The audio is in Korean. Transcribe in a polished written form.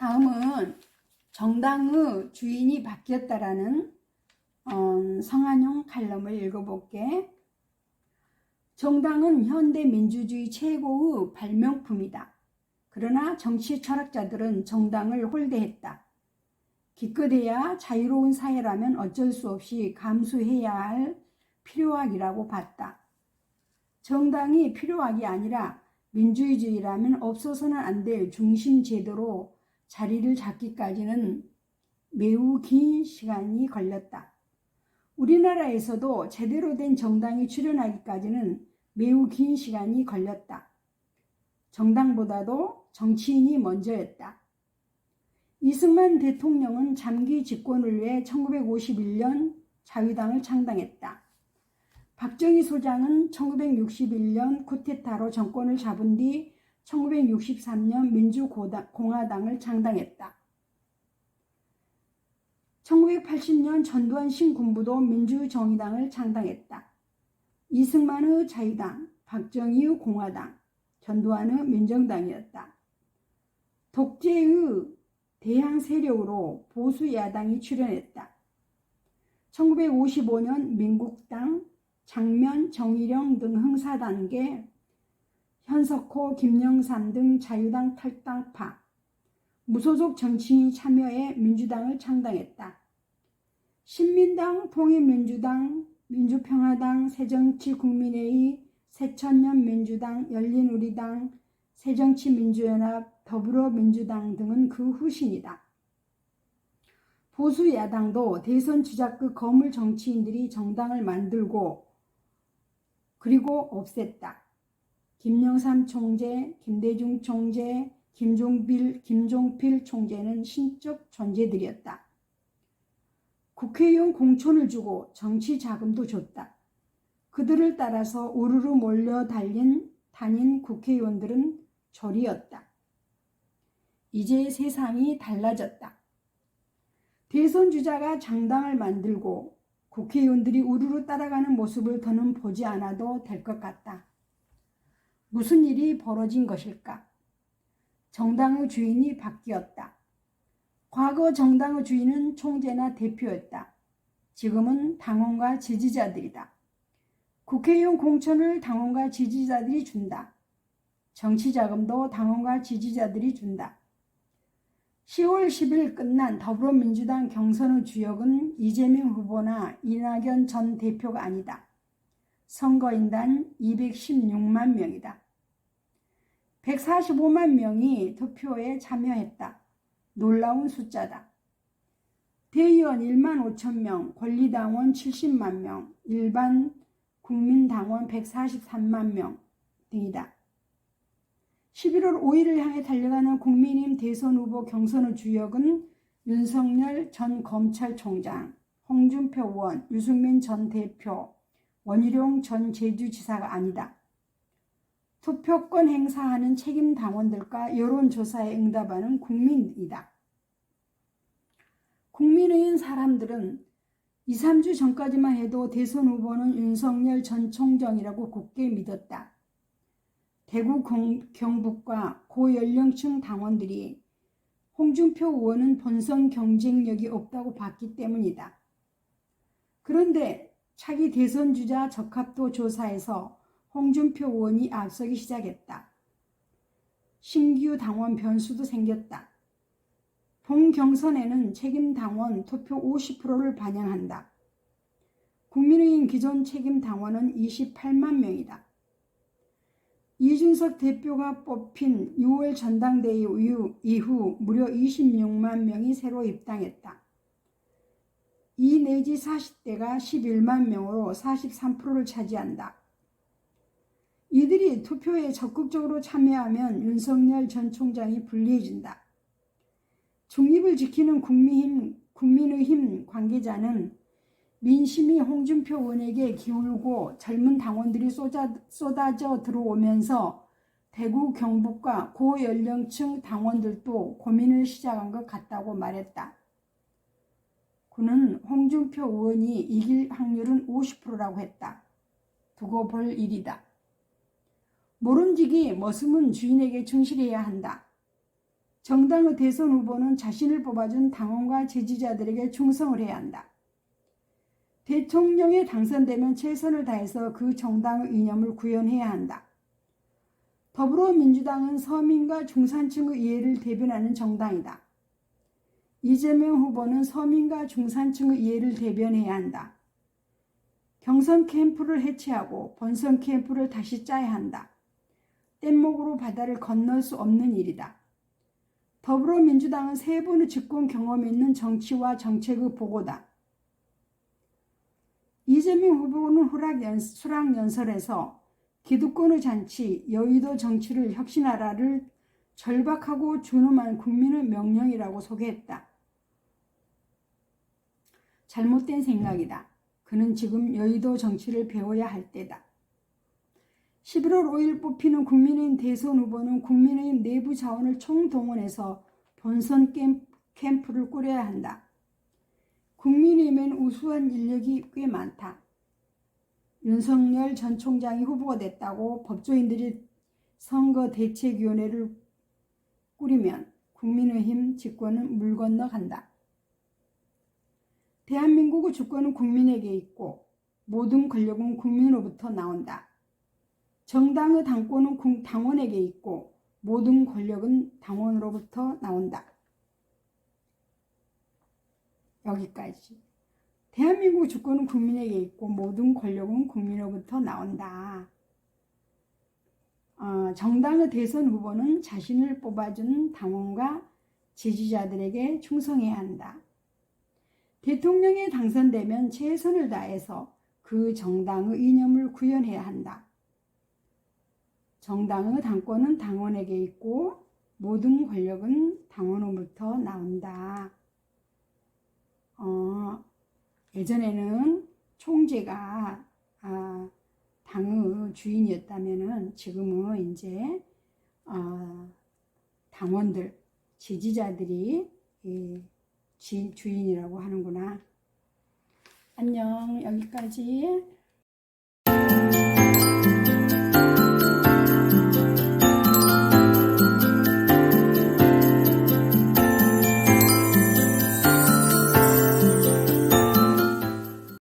다음은 정당의 주인이 바뀌었다라는 성한용 칼럼을 읽어볼게. 정당은 현대 민주주의 최고의 발명품이다. 그러나 정치 철학자들은 정당을 홀대했다. 기껏해야 자유로운 사회라면 어쩔 수 없이 감수해야 할 필요악이라고 봤다. 정당이 필요악이 아니라 민주주의라면 없어서는 안 될 중심 제도로 자리를 잡기까지는 매우 긴 시간이 걸렸다. 우리나라에서도 제대로 된 정당이 출현하기까지는 매우 긴 시간이 걸렸다. 정당보다도 정치인이 먼저였다. 이승만 대통령은 장기 집권을 위해 1951년 자유당을 창당했다. 박정희 소장은 1961년 쿠데타로 정권을 잡은 뒤 1963년 민주공화당을 창당했다. 1980년 전두환 신군부도 민주정의당을 창당했다. 이승만의 자유당, 박정희의 공화당, 전두환의 민정당이었다. 독재의 대항 세력으로 보수 야당이 출현했다. 1955년 민국당, 장면, 정일영 등 흥사단계, 현석호, 김영삼 등 자유당 탈당파, 무소속 정치인이 참여해 민주당을 창당했다. 신민당, 통일민주당, 민주평화당, 새정치국민회의, 새천년민주당, 열린우리당, 새정치민주연합, 더불어민주당 등은 그 후신이다. 보수 야당도 대선 주자급 거물 정치인들이 정당을 만들고 그리고 없앴다. 김영삼 총재, 김대중 총재, 김종필 총재는 신적 존재들이었다. 국회의원 공천을 주고 정치 자금도 줬다. 그들을 따라서 우르르 몰려 다닌 국회의원들은 졸이었다. 이제 세상이 달라졌다. 대선 주자가 정당을 만들고 국회의원들이 우르르 따라가는 모습을 더는 보지 않아도 될 것 같다. 무슨 일이 벌어진 것일까? 정당의 주인이 바뀌었다. 과거 정당의 주인은 총재나 대표였다. 지금은 당원과 지지자들이다. 국회의원 공천을 당원과 지지자들이 준다. 정치 자금도 당원과 지지자들이 준다. 10월 10일 끝난 더불어민주당 경선의 주역은 이재명 후보나 이낙연 전 대표가 아니다. 선거인단 216만 명이다. 145만 명이 투표에 참여했다. 놀라운 숫자다. 대의원 1만 5천 명, 권리당원 70만 명, 일반 국민당원 143만 명 등이다. 11월 5일을 향해 달려가는 국민의힘 대선 후보 경선의 주역은 윤석열 전 검찰총장, 홍준표 의원, 유승민 전 대표, 원희룡 전 제주지사가 아니다. 투표권 행사하는 책임 당원들과 여론조사에 응답하는 국민이다. 국민의힘 사람들은 2, 3주 전까지만 해도 대선 후보는 윤석열 전 총장이라고 굳게 믿었다. 대구 경북과 고연령층 당원들이 홍준표 의원은 본선 경쟁력이 없다고 봤기 때문이다. 그런데 차기 대선 주자 적합도 조사에서 홍준표 의원이 앞서기 시작했다. 신규 당원 변수도 생겼다. 본 경선에는 책임 당원 투표 50%를 반영한다. 국민의힘 기존 책임 당원은 28만 명이다. 이준석 대표가 뽑힌 6월 전당대회 이후 무려 26만 명이 새로 입당했다. 2 내지 40대가 11만 명으로 43%를 차지한다. 이들이 투표에 적극적으로 참여하면 윤석열 전 총장이 불리해진다. 중립을 지키는 국민의힘 관계자는 민심이 홍준표 의원에게 기울고 젊은 당원들이 쏟아져 들어오면서 대구 경북과 고연령층 당원들도 고민을 시작한 것 같다고 말했다. 그는 홍준표 의원이 이길 확률은 50%라고 했다. 두고 볼 일이다. 모름지기 머슴은 주인에게 충실해야 한다. 정당의 대선 후보는 자신을 뽑아준 당원과 지지자들에게 충성을 해야 한다. 대통령에 당선되면 최선을 다해서 그 정당의 이념을 구현해야 한다. 더불어민주당은 서민과 중산층의 이해를 대변하는 정당이다. 이재명 후보는 서민과 중산층의 이해를 대변해야 한다. 경선 캠프를 해체하고 본선 캠프를 다시 짜야 한다. 뗏목으로 바다를 건널 수 없는 일이다. 더불어민주당은 세 번의 집권 경험이 있는 정치와 정책의 보고다. 이재명 후보는 수락연설에서 기득권의 잔치, 여의도 정치를 혁신하라를 절박하고 준엄한 국민의 명령이라고 소개했다. 잘못된 생각이다. 그는 지금 여의도 정치를 배워야 할 때다. 11월 5일 뽑히는 국민의힘 대선 후보는 국민의힘 내부 자원을 총동원해서 본선 캠프를 꾸려야 한다. 국민의힘엔 우수한 인력이 꽤 많다. 윤석열 전 총장이 후보가 됐다고 법조인들이 선거대책위원회를 꾸리면 국민의힘 집권은 물 건너간다. 대한민국의 주권은 국민에게 있고 모든 권력은 국민으로부터 나온다. 정당의 당권은 당원에게 있고 모든 권력은 당원으로부터 나온다. 여기까지. 대한민국 주권은 국민에게 있고 모든 권력은 국민으로부터 나온다. 정당의 대선 후보는 자신을 뽑아준 당원과 지지자들에게 충성해야 한다. 대통령에 당선되면 최선을 다해서 그 정당의 이념을 구현해야 한다. 정당의 당권은 당원에게 있고 모든 권력은 당원으로부터 나온다. 예전에는 총재가 당의 주인이었다면은 지금은 이제 당원들, 지지자들이 주인이라고 하는구나. 안녕. 여기까지.